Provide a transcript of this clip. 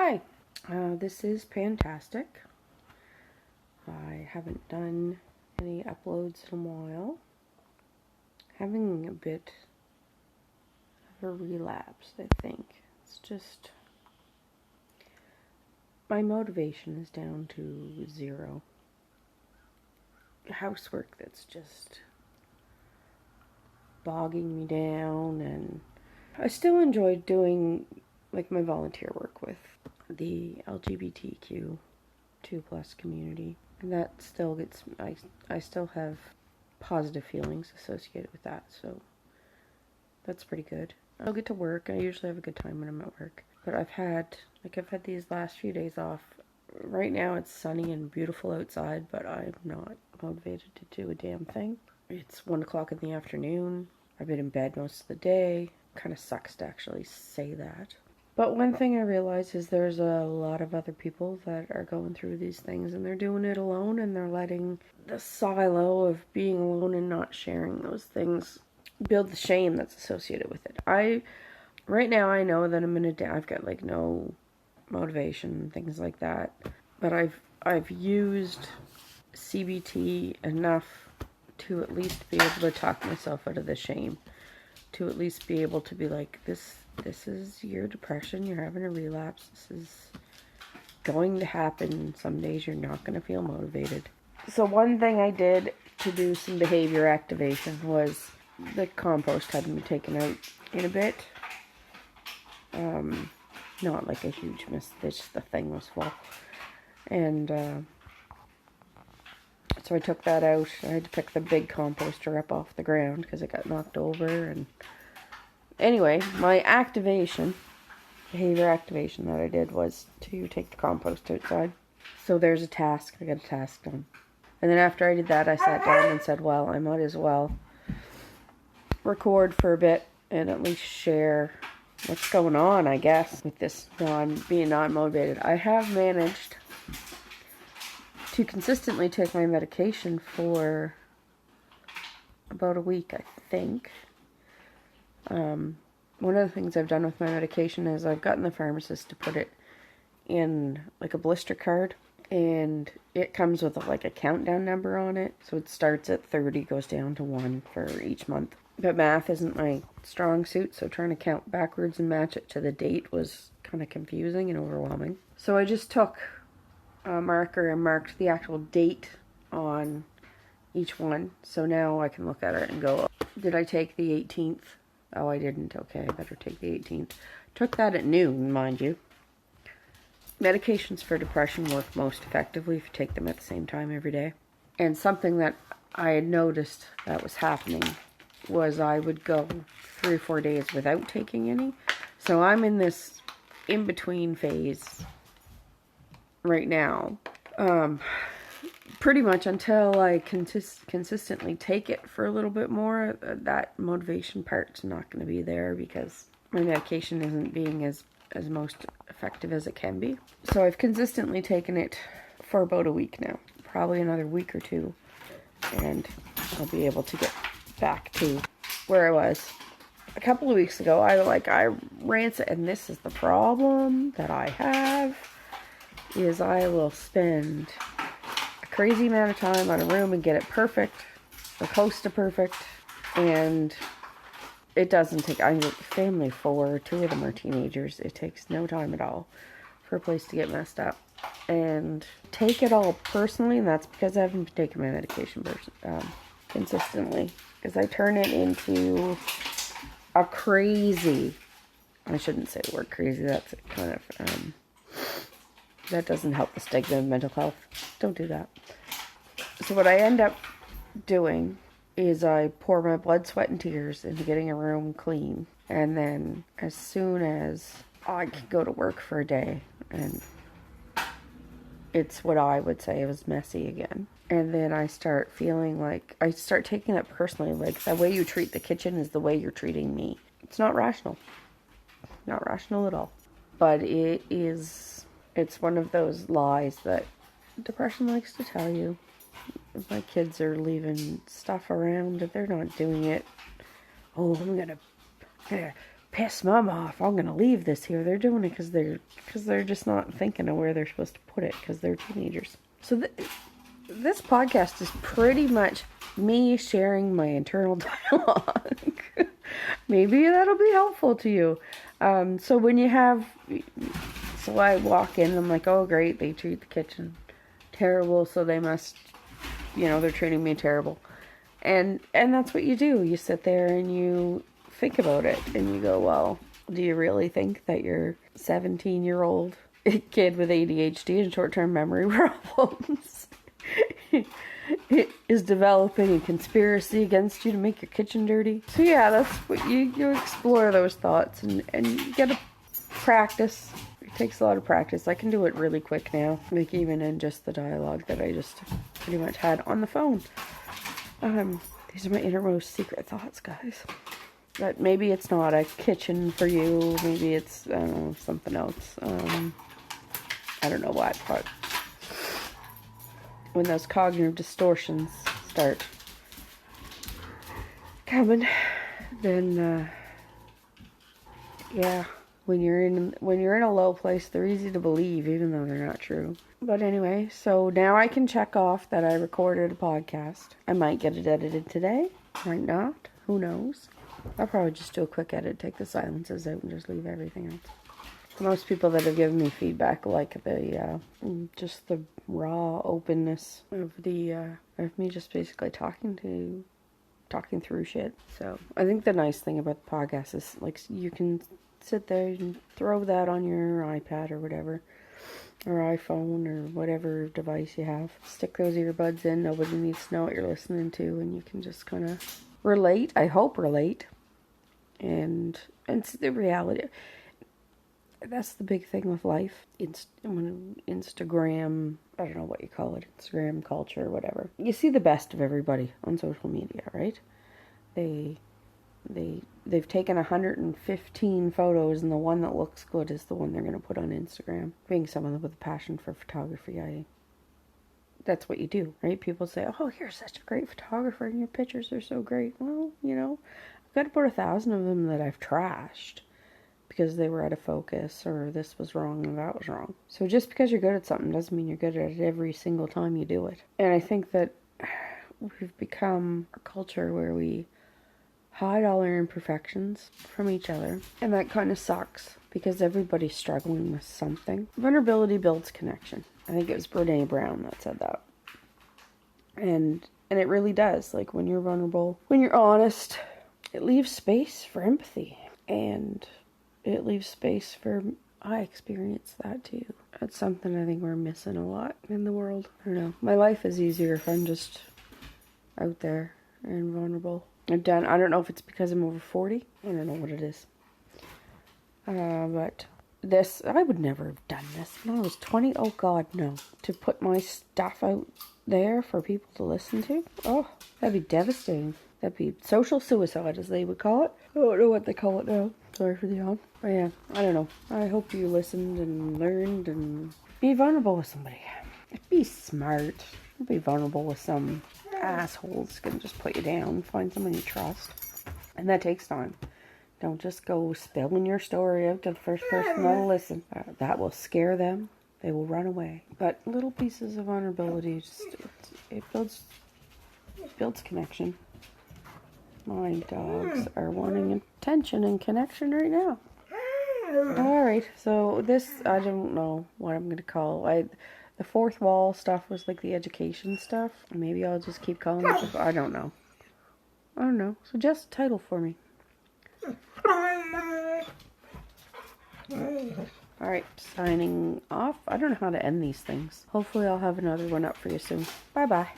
Hi, this is Pan-tastic. I haven't done any uploads in a while. Having a bit of a relapse, I think. It's just, my motivation is down to 0. Housework that's just bogging me down, and I still enjoy doing like my volunteer work with the LGBTQ 2+ community, and that still gets, I still have positive feelings associated with that, so that's pretty good. I'll get to work. I usually have a good time when I'm at work, but I've had these last few days off. Right now it's sunny and beautiful outside, but I'm not motivated to do a damn thing. It's 1 o'clock in the afternoon. I've been in bed most of the day. Kind of sucks to actually say that. But one thing I realize is there's a lot of other people that are going through these things, and they're doing it alone, and they're letting the silo of being alone and not sharing those things build the shame that's associated with it. Right now I know that I've got like no motivation and things like that, but I've used CBT enough to at least be able to talk myself out of the shame, to at least be able to be like, this is your depression, you're having a relapse, this is going to happen. Some days you're not going to feel motivated. So one thing I did to do some behavior activation was the compost had been taken out in a bit. Not like a huge mess, the thing was full. And so I took that out. I had to pick the big composter up off the ground because it got knocked over. And anyway, my behavior activation that I did was to take the compost outside. So there's a task. I got a task done. And then after I did that, I sat down and said, well, I might as well record for a bit and at least share what's going on, I guess, with this being non-motivated. I have managed to consistently take my medication for about a week, I think. One of the things I've done with my medication is I've gotten the pharmacist to put it in like a blister card, and it comes with like a countdown number on it. So it starts at 30, goes down to 1 for each month. But math isn't my strong suit, so trying to count backwards and match it to the date was kind of confusing and overwhelming. So I just took a marker and marked the actual date on each one. So now I can look at it and go, did I take the 18th? Oh, I didn't. Okay, I better take the 18th. Took that at noon, mind you. Medications for depression work most effectively if you take them at the same time every day. And something that I had noticed that was happening was I would go 3 or 4 days without taking any. So I'm in this in-between phase right now. Pretty much until I consistently take it for a little bit more, that motivation part's not going to be there because my medication isn't being as most effective as it can be. So I've consistently taken it for about a week now. Probably another week or 2. And I'll be able to get back to where I was. A couple of weeks ago, I rancid, and this is the problem that I have, is I will spend a crazy amount of time on a room and get it perfect, or close to perfect, and it doesn't take, I'm a family of 4, 2 of them are teenagers, it takes no time at all for a place to get messed up. And take it all personally, and that's because I haven't been taking my medication consistently. Because I turn it into a crazy, I shouldn't say the word crazy, that's kind of, that doesn't help the stigma of mental health. Don't do that. So what I end up doing is I pour my blood, sweat, and tears into getting a room clean. And then as soon as I can go to work for a day, and it's what I would say was messy again. And then I start feeling like, I start taking that personally, like the way you treat the kitchen is the way you're treating me. It's not rational. Not rational at all. But it's one of those lies that depression likes to tell you. If my kids are leaving stuff around, if they're not doing it, oh, I'm gonna piss Mom off. I'm going to leave this here. They're doing it because they're just not thinking of where they're supposed to put it because they're teenagers. So this podcast is pretty much me sharing my internal dialogue. Maybe that'll be helpful to you. So when you have... So I walk in and I'm like, oh great, they treat the kitchen terrible, so they must, they're treating me terrible. And that's what you do. You sit there and you think about it and you go, well, do you really think that your 17-year-old kid with ADHD and short-term memory problems is developing a conspiracy against you to make your kitchen dirty? So yeah, that's what you explore those thoughts and you get to practice. It takes a lot of practice. I can do it really quick now, like even in just the dialogue that I just pretty much had on the phone. These are my innermost secret thoughts, guys. But maybe it's not a kitchen for you. Maybe it's, I don't know, something else. I don't know what, but when those cognitive distortions start coming, then, yeah, when you're in a low place, they're easy to believe, even though they're not true. But anyway, so now I can check off that I recorded a podcast. I might get it edited today, might not, who knows. I'll probably just do a quick edit, take the silences out, and just leave everything else. Most people that have given me feedback like the, just the raw openness of of me just basically talking through shit. So, I think the nice thing about the podcast is, like, you can sit there and throw that on your iPad or whatever, or iPhone or whatever device you have. Stick those earbuds in, nobody needs to know what you're listening to, and you can just kind of relate, I hope relate, and it's the reality. That's the big thing with life. Instagram, I don't know what you call it, Instagram culture, whatever. You see the best of everybody on social media, right? They've taken 115 photos, and the one that looks good is the one they're going to put on Instagram. Being someone with a passion for photography, that's what you do, right? People say, oh, you're such a great photographer and your pictures are so great. Well, I've got about 1,000 of them that I've trashed because they were out of focus, or this was wrong and that was wrong. So just because you're good at something doesn't mean you're good at it every single time you do it. And I think that we've become a culture where we hide all our imperfections from each other, and that kind of sucks because everybody's struggling with something. Vulnerability builds connection. I think it was Brené Brown that said that. And it really does. Like, when you're vulnerable, when you're honest, it leaves space for empathy. And it leaves space for, I experience that too. That's something I think we're missing a lot in the world. I don't know. My life is easier if I'm just out there and vulnerable. I don't know if it's because I'm over 40. I don't know what it is. But this, I would never have done this when I was 20. Oh God, no. To put my stuff out there for people to listen to? Oh, that'd be devastating. That'd be social suicide, as they would call it. I don't know what they call it now. Sorry for the yawn. But yeah, I don't know. I hope you listened and learned and be vulnerable with somebody. Be smart. Don't be vulnerable with some assholes gonna just put you down. Find someone you trust. And that takes time. Don't just go spilling your story out to the first person that'll listen. That will scare them. They will run away. But little pieces of vulnerability, it builds connection. My dogs are wanting attention and connection right now. Alright, so this, I don't know what I'm going to call. The fourth wall stuff was like the education stuff. Maybe I'll just keep calling it. I don't know. Suggest a title for me. Alright, signing off. I don't know how to end these things. Hopefully I'll have another one up for you soon. Bye-bye.